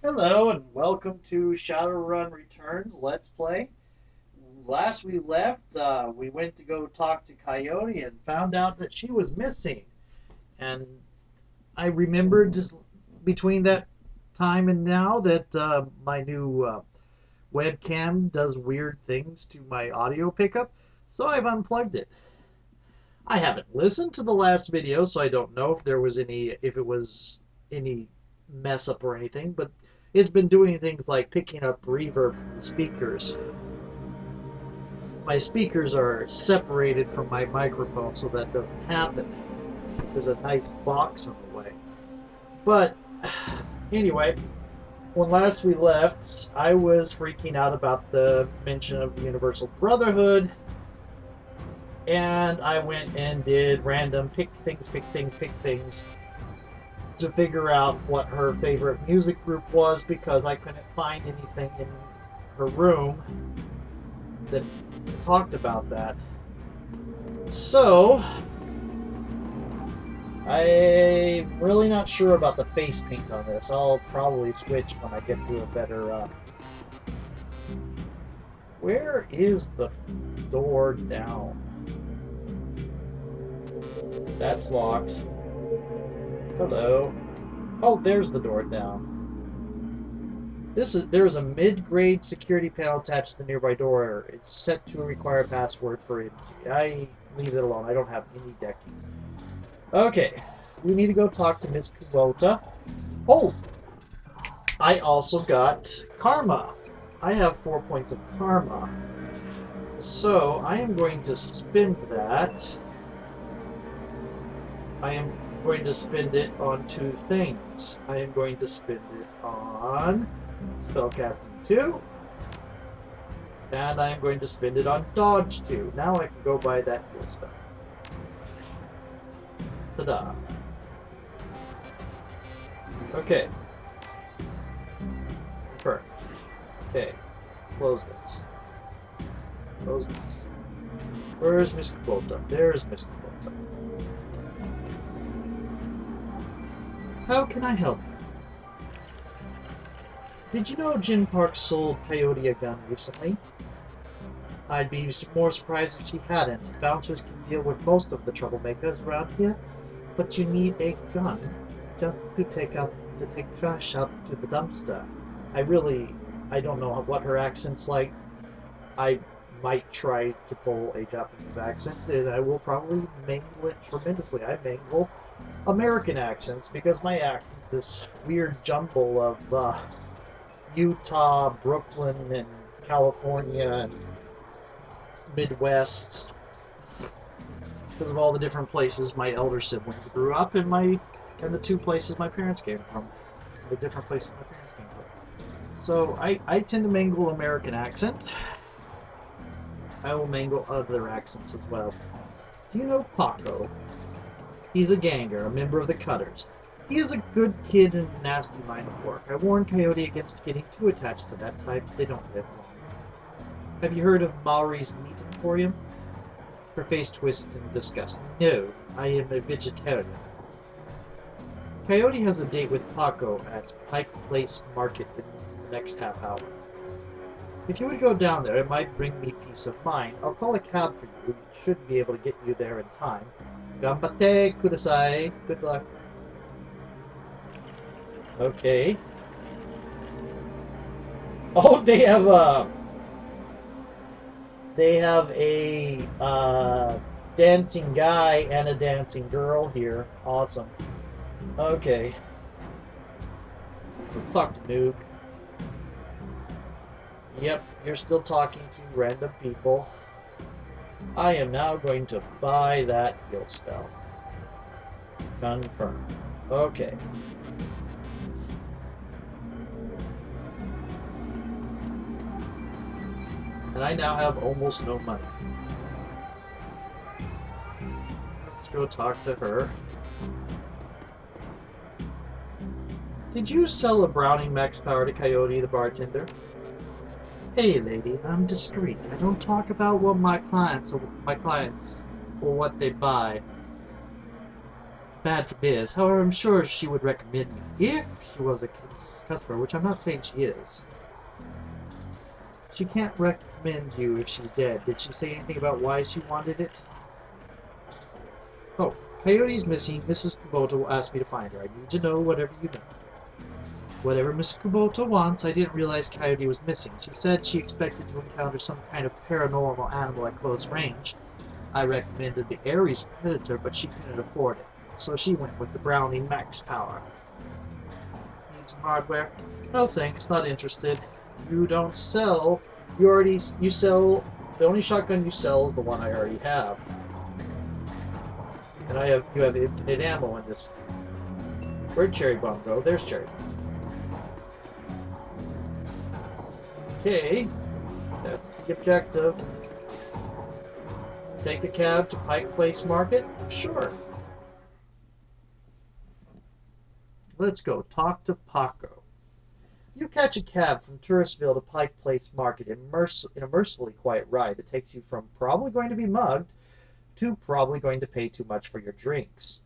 Hello and welcome to Shadowrun Returns Let's Play. Last we left, we went to go talk to Coyote and found out that she was missing. And I remembered between that time and now that my new webcam does weird things to my audio pickup, so I've unplugged it. I haven't listened to the last video, so I don't know if it was any mess up or anything, but it's been doing things like picking up reverb from the speakers. My speakers are separated from my microphone, so that doesn't happen. There's a nice box in the way. But anyway, when last we left, I was freaking out about the mention of the Universal Brotherhood, and I went and did random pick things to figure out what her favorite music group was, because I couldn't find anything in her room that talked about that. So I'm really not sure about the face paint on this. I'll probably switch when I get to a better where is the door down? That's locked. Hello. Oh, there's the door down. There is a mid-grade security panel attached to the nearby door. It's set to require a password for it. I leave it alone. I don't have any decking. Okay, we need to go talk to Miss Kubota. Oh, I also got karma. I have 4 points of karma. So I am going to spend that. I am going to spend it on two things. I am going to spend it on spellcasting 2, and I am going to spend it on dodge 2. Now I can go buy that heal spell. Ta-da. Okay. Confirm. Okay. Close this. Close this. Where's Miss Kubota? There's Miss Kubota. How can I help you? Did you know Jin Park sold Coyote a gun recently? I'd be more surprised if she hadn't. Bouncers can deal with most of the troublemakers around here, but you need a gun just to take trash out to the dumpster. I don't know what her accent's like. I might try to pull a Japanese accent, and I will probably mangle it tremendously. I mangle American accents because my accent's this weird jumble of Utah, Brooklyn, and California, and Midwest, because of all the different places my elder siblings grew up in, and the two places my parents came from, the different places my parents came from. So I tend to mangle American accent. I will mangle other accents as well. Do you know Paco? He's a ganger, a member of the Cutters. He is a good kid in a nasty line of work. I warned Coyote against getting too attached to that type. They don't live long. Have you heard of Maori's Meat Emporium? Her face twists in disgust. No, I am a vegetarian. Coyote has a date with Paco at Pike Place Market in the next half hour. If you would go down there, it might bring me peace of mind. I'll call a cab for you. We should be able to get you there in time. Ganbatte kudasai. Good luck. Okay. Oh, they have a dancing guy and a dancing girl here. Awesome. Okay. Let's talk to Nuke. Yep, you're still talking to random people. I am now going to buy that heal spell. Confirm. Okay. And I now have almost no money. Let's go talk to her. Did you sell a Browning Max Power to Coyote the bartender? Hey lady, I'm discreet. I don't talk about what my clients or what they buy. bad for biz. However, I'm sure she would recommend me if she was a customer, which I'm not saying she is. She can't recommend you if she's dead. Did she say anything about why she wanted it? Oh, Coyote's missing. Mrs. Kubota asked me to find her. I need to know whatever you know. Whatever Mrs. Kubota wants. I didn't realize Coyote was missing. She said she expected to encounter some kind of paranormal animal at close range. I recommended the Ares Predator, but she couldn't afford it. So she went with the Brownie Max Power. Need some hardware? No thanks, not interested. You don't sell. You sell. The only shotgun you sell is the one I already have. And you have infinite ammo in this. Where'd Cherry Bomb go? There's Cherry Bomb. Okay, that's the objective. Take a cab to Pike Place Market? Sure. Let's go talk to Paco. You catch a cab from Touristville to Pike Place Market in a mercifully quiet ride that takes you from probably going to be mugged to probably going to pay too much for your drinks.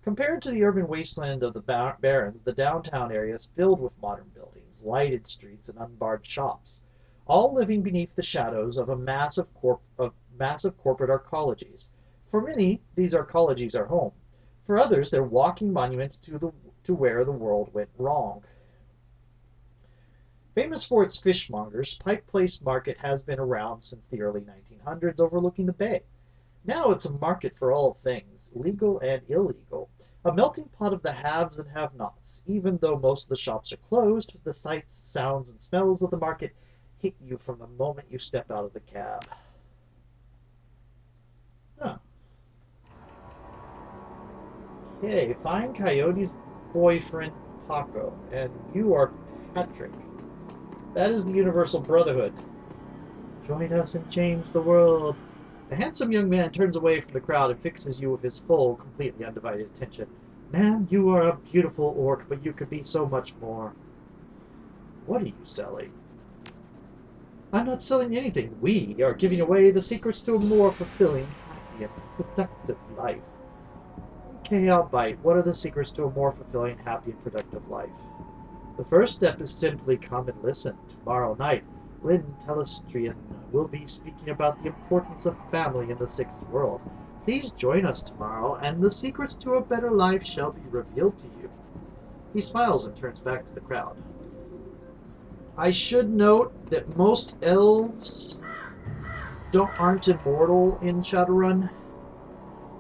Compared to the urban wasteland of the Barrens, the downtown area is filled with modern buildings, lighted streets, and unbarred shops, all living beneath the shadows of massive corporate arcologies. For many, these arcologies are home. For others, they're walking monuments to where the world went wrong. Famous for its fishmongers, Pike Place Market has been around since the early 1900s, overlooking the bay. Now it's a market for all things, legal and illegal, a melting pot of the haves and have-nots. Even though most of the shops are closed, the sights, sounds, and smells of the market hit you from the moment you step out of the cab. Huh. Okay, find Coyote's boyfriend, Paco, and you are Patrick. That is the Universal Brotherhood. Join us and change the world. The handsome young man turns away from the crowd and fixes you with his full, completely undivided attention. Man, you are a beautiful orc, but you could be so much more. What are you selling? I'm not selling anything. We are giving away the secrets to a more fulfilling, happy, and productive life. Okay, I'll bite. What are the secrets to a more fulfilling, happy, and productive life? The first step is simply come and listen. Tomorrow night, Lynn Telestrian will be speaking about the importance of family in the sixth world. Please join us tomorrow, and the secrets to a better life shall be revealed to you. He smiles and turns back to the crowd. I should note that most elves aren't immortal in Shadowrun.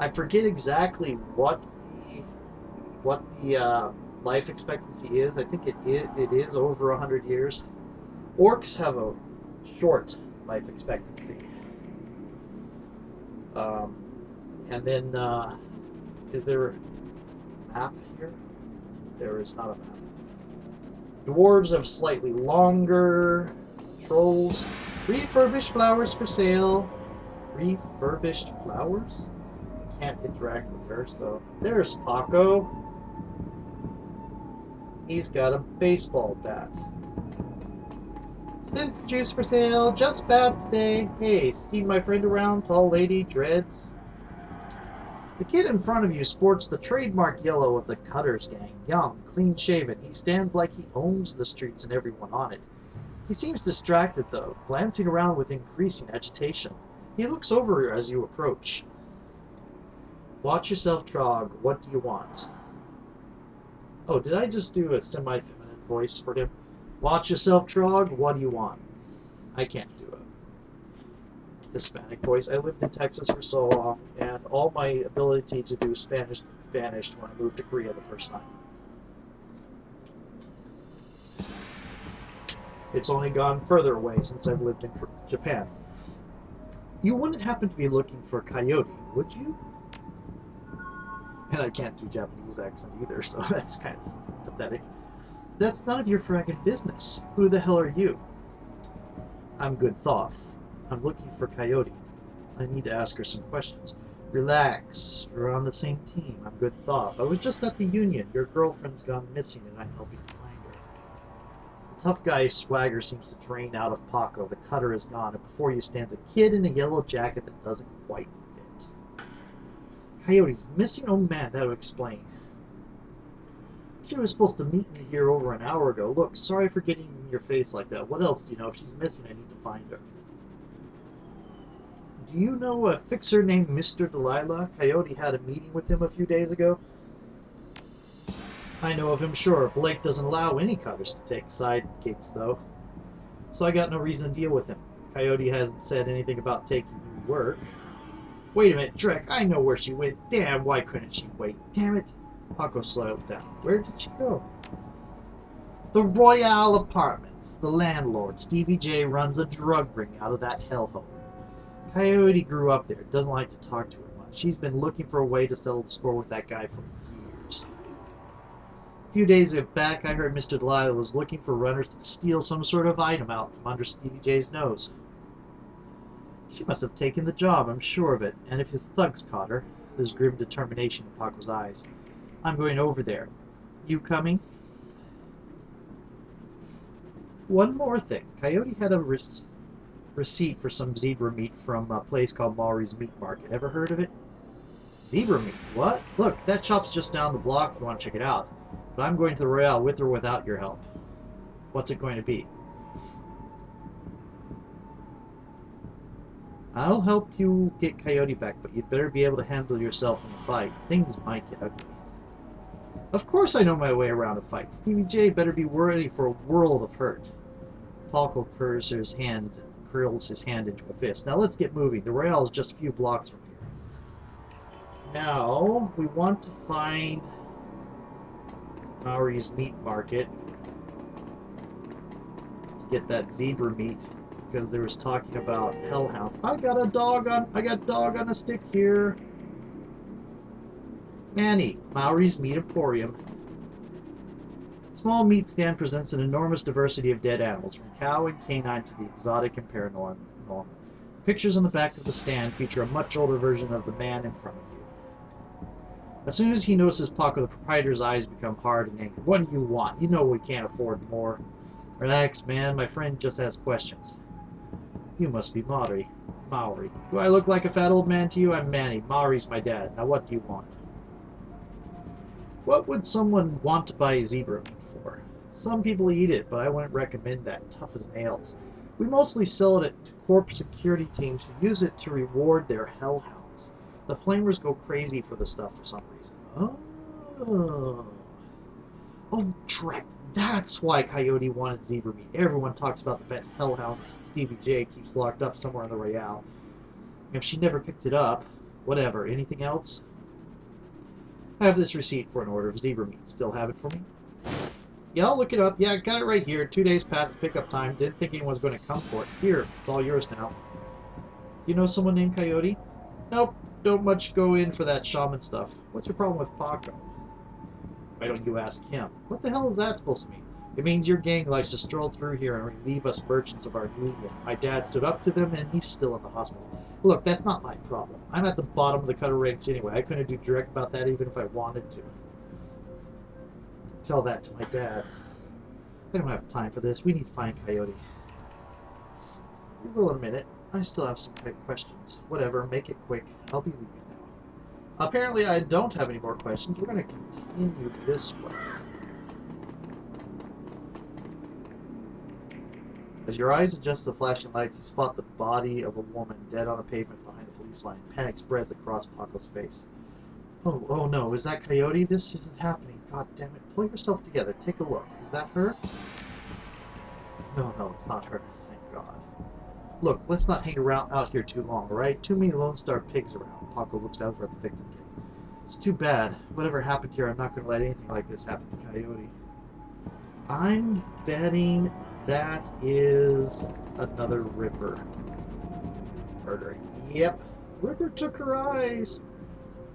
I forget exactly what the life expectancy is. I think it is over 100 years. Orcs have a short life expectancy. And then, is there a map here? There is not a map. Dwarves have slightly longer. Trolls. Refurbished flowers for sale. Refurbished flowers? Can't interact with her, so there's Paco. He's got a baseball bat. Synth juice for sale, just bad today. Hey, see my friend around, tall lady, dreads? The kid in front of you sports the trademark yellow of the Cutters gang. Young, clean-shaven, he stands like he owns the streets and everyone on it. He seems distracted, though, glancing around with increasing agitation. He looks over as you approach. Watch yourself, Trog. What do you want? Oh, did I just do a semi-feminine voice for him? Watch yourself, Trog. What do you want? I can't do a Hispanic voice. I lived in Texas for so long, and all my ability to do Spanish vanished when I moved to Korea the first time. It's only gone further away since I've lived in Japan. You wouldn't happen to be looking for Coyote, would you? And I can't do Japanese accent either, so that's kind of pathetic. That's none of your fragging business. Who the hell are you? I'm Good Thoth. I'm looking for Coyote. I need to ask her some questions. Relax. We're on the same team. I'm Good Thoth. I was just at the Union. Your girlfriend's gone missing and I'm helping find her. The tough guy's swagger seems to drain out of Paco. The cutter is gone, and before you stands a kid in a yellow jacket that doesn't quite fit. Coyote's missing? Oh man, that would explain. She was supposed to meet me here over an hour ago. Look, sorry for getting in your face like that. What else do you know? If she's missing, I need to find her. Do you know a fixer named Mr. Delilah? Coyote had a meeting with him a few days ago. I know of him, sure. Blake doesn't allow any cutters to take side gigs, though. So I got no reason to deal with him. Coyote hasn't said anything about taking new work. Wait a minute, Trek, I know where she went. Damn, why couldn't she wait? Damn it. Paco slowed down. Where did she go? The Royale Apartments. The landlord, Stevie J, runs a drug ring out of that hellhole. Coyote grew up there. Doesn't like to talk to her much. She's been looking for a way to settle the score with that guy for years. A few days back, I heard Mr. Delilah was looking for runners to steal some sort of item out from under Stevie J's nose. She must have taken the job, I'm sure of it, and if his thugs caught her, there's grim determination in Paco's eyes. I'm going over there. You coming? One more thing. Coyote had a receipt for some zebra meat from a place called Maury's Meat Market. Ever heard of it? Zebra meat? What? Look, that shop's just down the block if you want to check it out. But I'm going to the Royale with or without your help. What's it going to be? I'll help you get Coyote back, but you'd better be able to handle yourself in the fight. Things might get ugly. Of course I know my way around a fight. Stevie J better be ready for a world of hurt. Paco curls his hand into a fist. Now let's get moving. The Royale is just a few blocks from here. Now, we want to find Maury's Meat Market to get that zebra meat, because there was talking about hellhounds. I got dog on a stick here. Manny, Maury's Meat Emporium. Small meat stand presents an enormous diversity of dead animals, from cow and canine to the exotic and paranormal. Pictures on the back of the stand feature a much older version of the man in front of you. As soon as he notices Paco, the proprietor's eyes become hard and angry. What do you want? You know we can't afford more. Relax, man. My friend just asks questions. You must be Maury. Do I look like a fat old man to you? I'm Manny. Maury's my dad. Now what do you want? What would someone want to buy zebra meat for? Some people eat it, but I wouldn't recommend that. Tough as nails. We mostly sell it to corp security teams who use it to reward their hellhounds. The flamers go crazy for the stuff for some reason. Oh, Trek. That's why Coyote wanted zebra meat. Everyone talks about the pet hellhound Stevie J keeps locked up somewhere in the Royale. If she never picked it up, whatever. Anything else? I have this receipt for an order of zebra meat. Still have it for me? Yeah, I'll look it up. Yeah, I got it right here. 2 days past the pickup time. Didn't think anyone was going to come for it. Here, it's all yours now. You know someone named Coyote? Nope, don't much go in for that shaman stuff. What's your problem with Paco? Why don't you ask him? What the hell is that supposed to mean? It means your gang likes to stroll through here and relieve us merchants of our union. My dad stood up to them, and he's still in the hospital. Look, that's not my problem. I'm at the bottom of the cutter ranks anyway. I couldn't do direct about that even if I wanted to. Tell that to my dad. I don't have time for this. We need to find Coyote. We will in a minute. I still have some questions. Whatever, make it quick. I'll be leaving now. Apparently I don't have any more questions. We're going to continue this way. As your eyes adjust to the flashing lights, you spot the body of a woman dead on a pavement behind a police line. Panic spreads across Paco's face. Oh no, is that Coyote? This isn't happening. God damn it. Pull yourself together. Take a look. Is that her? No, it's not her. Thank God. Look, let's not hang around out here too long, alright? Too many Lone Star pigs around. Paco looks over at the victim again. It's too bad. Whatever happened here, I'm not going to let anything like this happen to Coyote. I'm betting that is another Ripper murdering. Yep, Ripper took her eyes.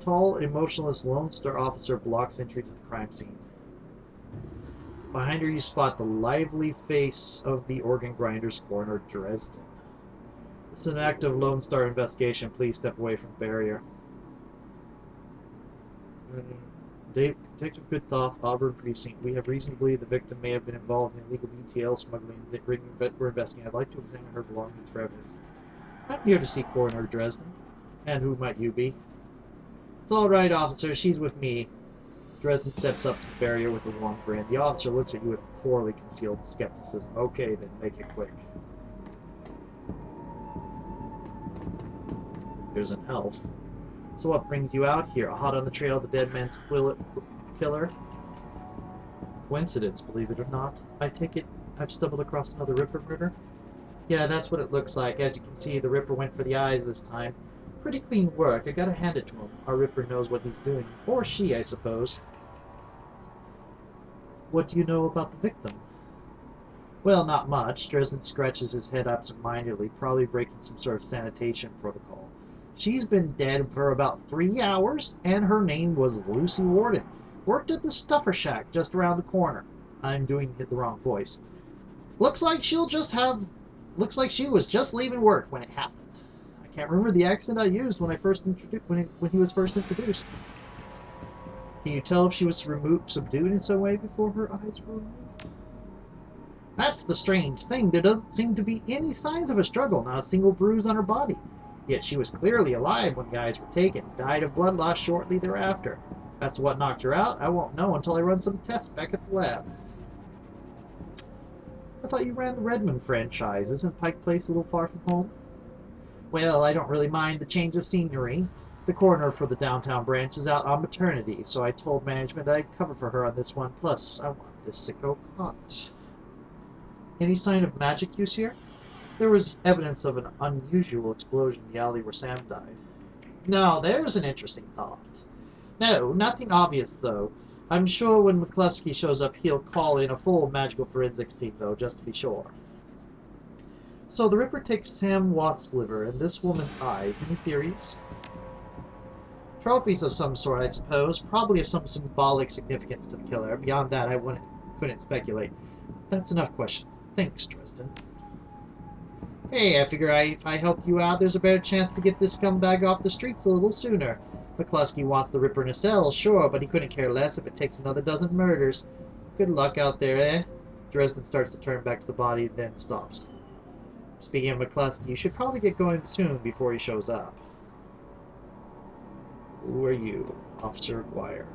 Tall, emotionless Lone Star officer blocks entry to the crime scene. Behind her you spot the lively face of the organ grinder's coroner, Dresden. This is an active Lone Star investigation. Please step away from the barrier. Detective Goodthoff, Auburn Precinct. We have reason to believe the victim may have been involved in illegal BTL smuggling. We're investigating. I'd like to examine her belongings for evidence. I'm here to see Coroner Dresden. And who might you be? It's all right, officer. She's with me. Dresden steps up to the barrier with a warm grin. The officer looks at you with poorly concealed skepticism. Okay, then make it quick. There's an elf. So what brings you out here? Hot on the trail of the dead man's killer? Coincidence, believe it or not. I take it I've stumbled across another Ripper murder? Yeah, that's what it looks like. As you can see, the Ripper went for the eyes this time. Pretty clean work. I gotta hand it to him. Our Ripper knows what he's doing. Or she, I suppose. What do you know about the victim? Well, not much. Dresden scratches his head absent-mindedly, probably breaking some sort of sanitation protocol. She's been dead for about 3 hours, and her name was Lucy Warden. Worked at the Stuffer Shack just around the corner. I'm doing the wrong voice. Looks like she was just leaving work when it happened. I can't remember the accent I used when he was first introduced. Can you tell if she was subdued in some way before her eyes were removed? That's the strange thing. There doesn't seem to be any signs of a struggle, not a single bruise on her body. Yet she was clearly alive when the eyes were taken, died of blood loss shortly thereafter. As to what knocked her out, I won't know until I run some tests back at the lab. I thought you ran the Redmond franchise. Isn't Pike Place a little far from home? Well, I don't really mind the change of scenery. The coroner for the downtown branch is out on maternity, so I told management I'd cover for her on this one. Plus, I want this sicko caught. Any sign of magic use here? There was evidence of an unusual explosion in the alley where Sam died. Now, there's an interesting thought. No, nothing obvious, though. I'm sure when McCluskey shows up, he'll call in a full magical forensics team, though, just to be sure. So the Ripper takes Sam Watt's liver and this woman's eyes. Any theories? Trophies of some sort, I suppose. Probably of some symbolic significance to the killer. Beyond that, I couldn't speculate. That's enough questions. Thanks, Dresden. Hey, I figure if I help you out, there's a better chance to get this scumbag off the streets a little sooner. McCluskey wants the Ripper in a cell, sure, but he couldn't care less if it takes another dozen murders. Good luck out there, eh? Dresden starts to turn back to the body, then stops. Speaking of McCluskey, you should probably get going soon before he shows up. Who are you? Officer Guire.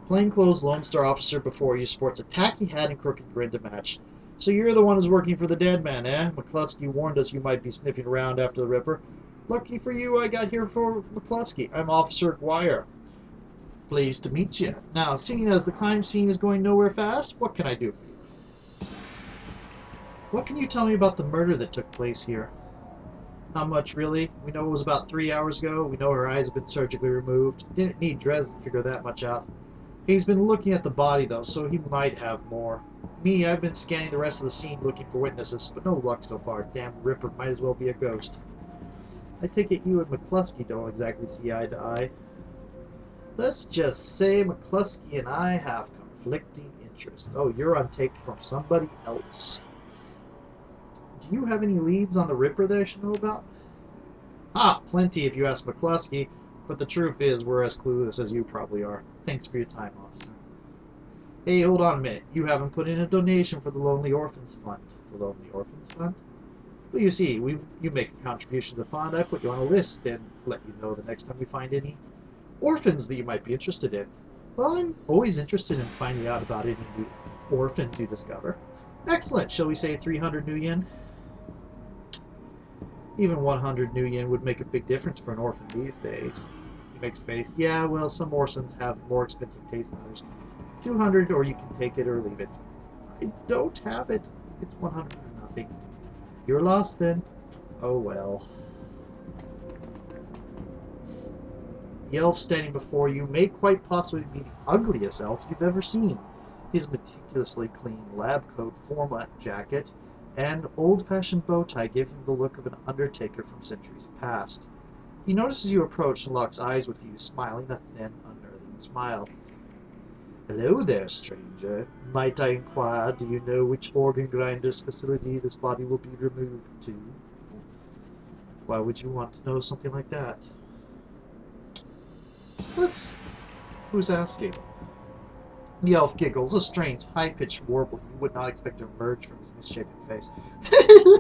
Plainclothes Lone Star officer before you sports a tacky hat and crooked grin to match. So you're the one who's working for the dead man, eh? McCluskey warned us you might be sniffing around after the Ripper. Lucky for you, I got here for McCluskey. I'm Officer Guire. Pleased to meet you. Now, seeing as the crime scene is going nowhere fast, what can I do for you? What can you tell me about the murder that took place here? Not much, really. We know it was about 3 hours ago. We know her eyes have been surgically removed. Didn't need Dresden to figure that much out. He's been looking at the body, though, so he might have more. Me, I've been scanning the rest of the scene looking for witnesses, but no luck so far. Damn Ripper might as well be a ghost. I take it you and McCluskey don't exactly see eye to eye. Let's just say McCluskey and I have conflicting interests. Oh, you're on tape from somebody else. Do you have any leads on the Ripper that I should know about? Ah, plenty if you ask McCluskey, but the truth is we're as clueless as you probably are. Thanks for your time, officer. Hey, hold on a minute. You haven't put in a donation for the Lonely Orphans Fund. The Lonely Orphans Fund? Well, you see, you make a contribution to the fund, I put you on a list and let you know the next time we find any orphans that you might be interested in. Well, I'm always interested in finding out about any new orphans you discover. Excellent. Shall we say 300 new yen? Even 100 new yen would make a big difference for an orphan these days. He makes face. Yeah, well, some orphans have more expensive taste than others. 200, or you can take it or leave it. I don't have it. It's 100 or nothing. You're lost then. Oh well. The elf standing before you may quite possibly be the ugliest elf you've ever seen. His meticulously clean lab coat format jacket and old-fashioned bow tie give him the look of an undertaker from centuries past. He notices you approach and locks eyes with you, smiling a thin, unearthly smile. Hello there, stranger. Might I inquire, do you know which organ grinder's facility this body will be removed to? Why would you want to know something like that? Who's asking? The elf giggles, a strange, high-pitched warble you would not expect to emerge from his misshapen face.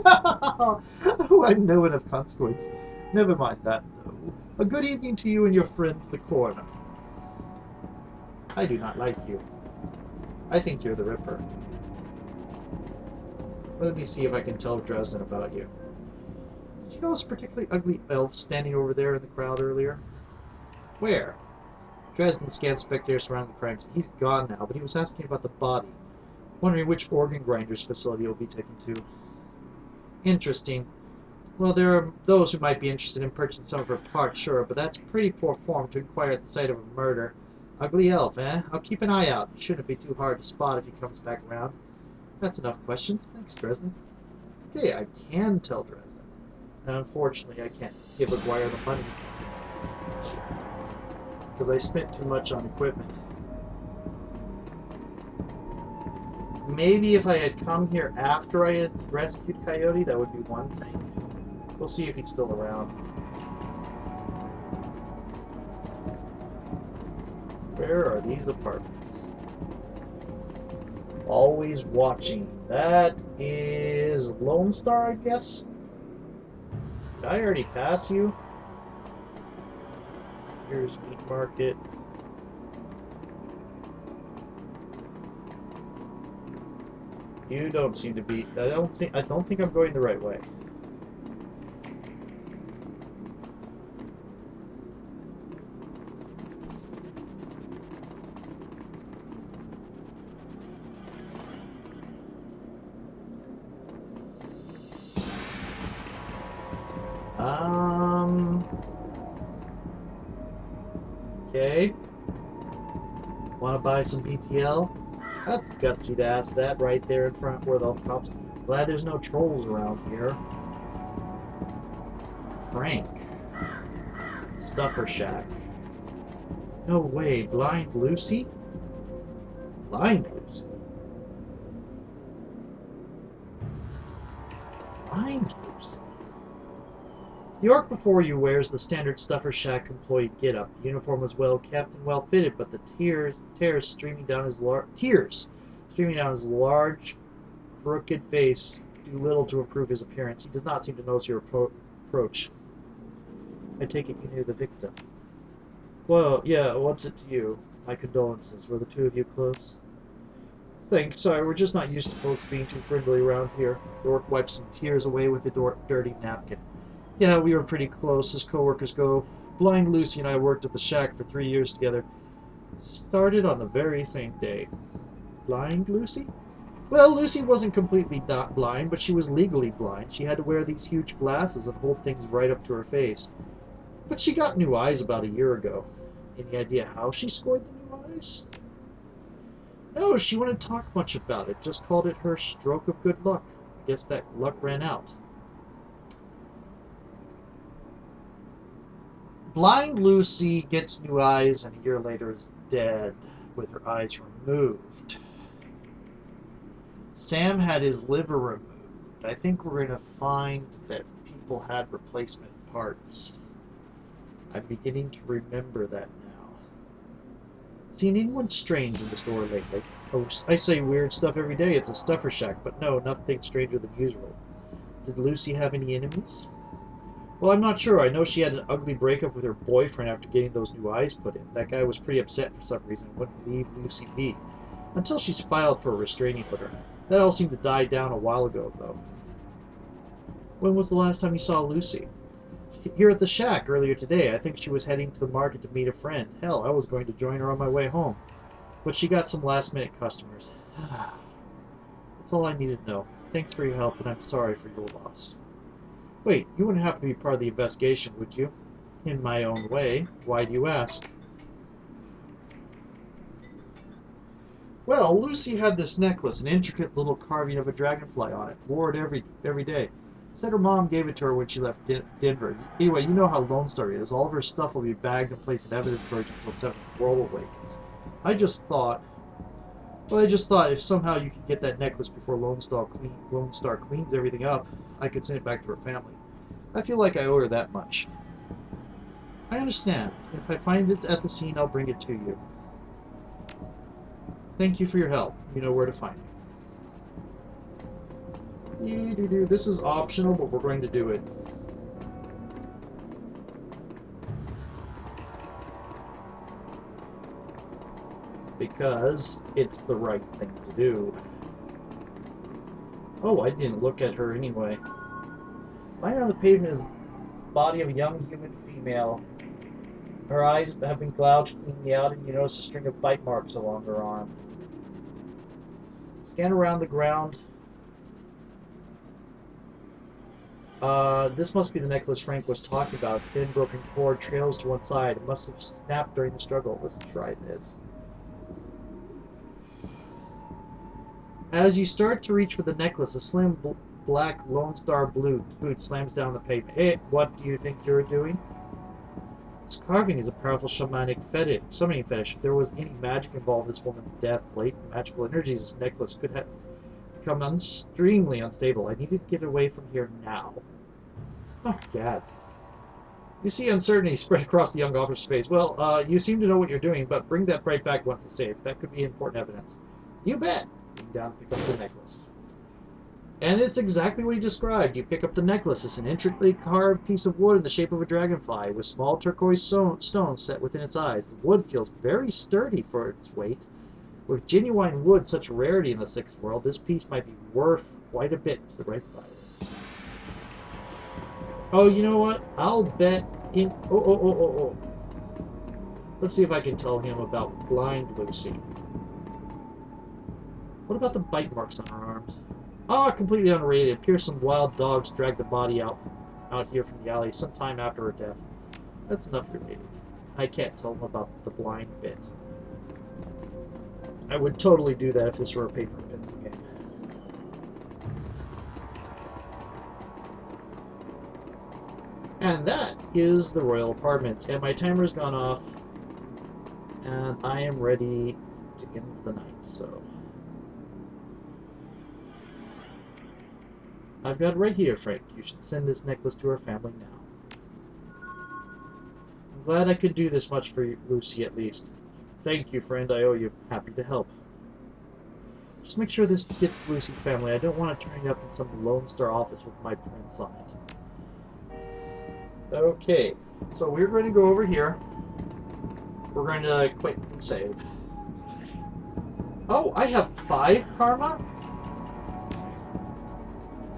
Oh, I'm no one of consequence. Never mind that, though. A good evening to you and your friend, the coroner. I do not like you. I think you're the Ripper. Let me see if I can tell Dresden about you. Did you notice a particularly ugly elf standing over there in the crowd earlier? Where? Dresden scanned spectators surrounding the crime scene. He's gone now, but he was asking about the body. Wondering which organ grinder's facility it will be taken to. Interesting. Well, there are those who might be interested in purchasing some of her parts, sure, but that's pretty poor form to inquire at the site of a murder. Ugly elf, eh? I'll keep an eye out. It shouldn't be too hard to spot if he comes back around. That's enough questions. Thanks, Dresden. Okay, I can tell Dresden. Now, unfortunately, I can't give Aguirre the money. Because I spent too much on equipment. Maybe if I had come here after I had rescued Coyote, that would be one thing. We'll see if he's still around. Where are these apartments? Always watching. That is Lone Star, I guess? Did I already pass you? Here's Meat Market. You don't seem to be. I don't think I'm going the right way. Okay. Want to buy some BTL? That's gutsy to ask that right there in front where the cops. Glad there's no trolls around here. Frank. Stuffer Shack. No way, Blind Lucy? Blind Lucy? Blind Lucy? The orc before you wears the standard Stuffer Shack employee get-up. The uniform was well kept and well fitted, but the tears streaming down his large, crooked face do little to improve his appearance. He does not seem to notice your approach. I take it you knew the victim. Well, yeah, what's it to you? My condolences. Were the two of you close? Thanks, sorry, we're just not used to folks being too friendly around here. The orc wipes some tears away with a dirty napkin. Yeah, we were pretty close as co-workers go. Blind Lucy and I worked at the shack for 3 years together. Started on the very same day. Blind Lucy? Well, Lucy wasn't completely not blind, but she was legally blind. She had to wear these huge glasses and hold things right up to her face. But she got new eyes about a year ago. Any idea how she scored the new eyes? No, she wouldn't talk much about it. Just called it her stroke of good luck. I guess that luck ran out. Blind Lucy gets new eyes and a year later is dead with her eyes removed. Sam had his liver removed. I think we're going to find that people had replacement parts. I'm beginning to remember that now. Seen anyone strange in the store lately? Oh, I say weird stuff every day. It's a Stuffer Shack, but no, nothing stranger than usual. Did Lucy have any enemies? Well, I'm not sure. I know she had an ugly breakup with her boyfriend after getting those new eyes put in. That guy was pretty upset for some reason and wouldn't leave Lucy be. Until she filed for a restraining order. That all seemed to die down a while ago, though. When was the last time you saw Lucy? Here at the shack earlier today. I think she was heading to the market to meet a friend. Hell, I was going to join her on my way home. But she got some last-minute customers. That's all I needed to know. Thanks for your help, and I'm sorry for your loss. Wait, you wouldn't have to be part of the investigation, would you? In my own way. Why do you ask? Well, Lucy had this necklace, an intricate little carving of a dragonfly on it. Wore it every day. Said her mom gave it to her when she left Denver. Anyway, you know how Lone Star is. All of her stuff will be bagged and placed in evidence storage until 7th World awakens. I just thought if somehow you could get that necklace before Lone Star cleans everything up, I could send it back to her family. I feel like I owe her that much. I understand. If I find it at the scene, I'll bring it to you. Thank you for your help. You know where to find me. This is optional, but we're going to do it. because it's the right thing to do. Oh, I didn't look at her anyway. Lying on the pavement is the body of a young human female. Her eyes have been gouged cleanly out, and you notice a string of bite marks along her arm. Scan around the ground. This must be the necklace Frank was talking about. Thin, broken cord trails to one side. It must have snapped during the struggle. Let's try this. As you start to reach for the necklace, a slim black Lone Star boot slams down the pavement. Hey, what do you think you're doing? This carving is a powerful shamanic summoning fetish. If there was any magic involved in this woman's death, latent magical energies, this necklace could have become extremely unstable. I need to get away from here now. Oh, gads. You see uncertainty spread across the young officer's face. Well, you seem to know what you're doing, but bring that right back once it's safe. That could be important evidence. You bet. Lean down and pick up the necklace. And it's exactly what he described. You pick up the necklace. It's an intricately carved piece of wood in the shape of a dragonfly, with small turquoise stones set within its eyes. The wood feels very sturdy for its weight. With genuine wood such a rarity in the Sixth World, this piece might be worth quite a bit to the right buyer. Oh, you know what? I'll bet in... Oh. Let's see if I can tell him about Blind Lucy. What about the bite marks on her arms? Ah, completely unrelated. It appears some wild dogs dragged the body out here from the alley sometime after her death. That's enough related. I can't tell him about the blind bit. I would totally do that if this were a paper and pencil game. And that is the Royal Apartments. And my timer's gone off. And I am ready to get into the night, so... I've got it right here, Frank. You should send this necklace to her family now. I'm glad I could do this much for you, Lucy, at least. Thank you, friend. I owe you. Happy to help. Just make sure this gets to Lucy's family. I don't want it turning up in some Lone Star office with my prints on it. Okay, so we're going to go over here. We're going to quit and save. Oh, I have 5 karma?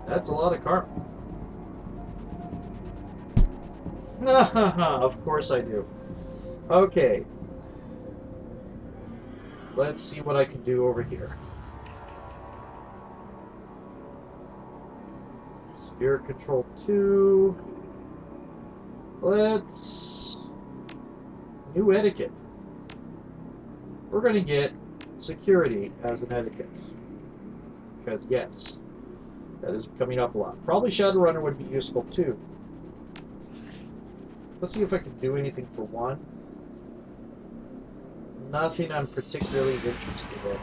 That's a lot of karma. Of course I do. Okay. Let's see what I can do over here. Spirit Control 2. Let's... New etiquette. We're going to get security as an etiquette. Because, yes, that is coming up a lot. Probably Shadowrunner would be useful, too. Let's see if I can do anything for one. Nothing I'm particularly interested in.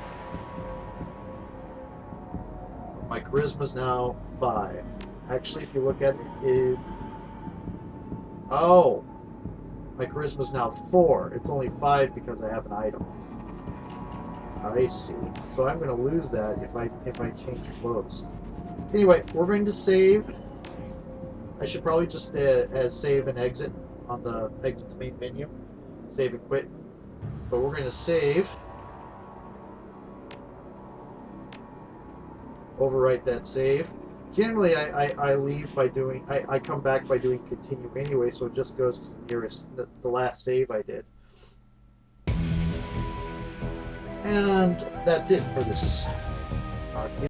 My charisma's now 5. Actually, if you look at it, oh! My charisma's now 4. It's only 5 because I have an item. I see. So I'm going to lose that if I change clothes. Anyway, we're going to save. I should probably just save and exit on the exit the main menu. Save and quit. But we're going to save. Overwrite that save. Generally, I leave by doing, I come back by doing continue anyway, so it just goes to the nearest, the last save I did. And that's it for this.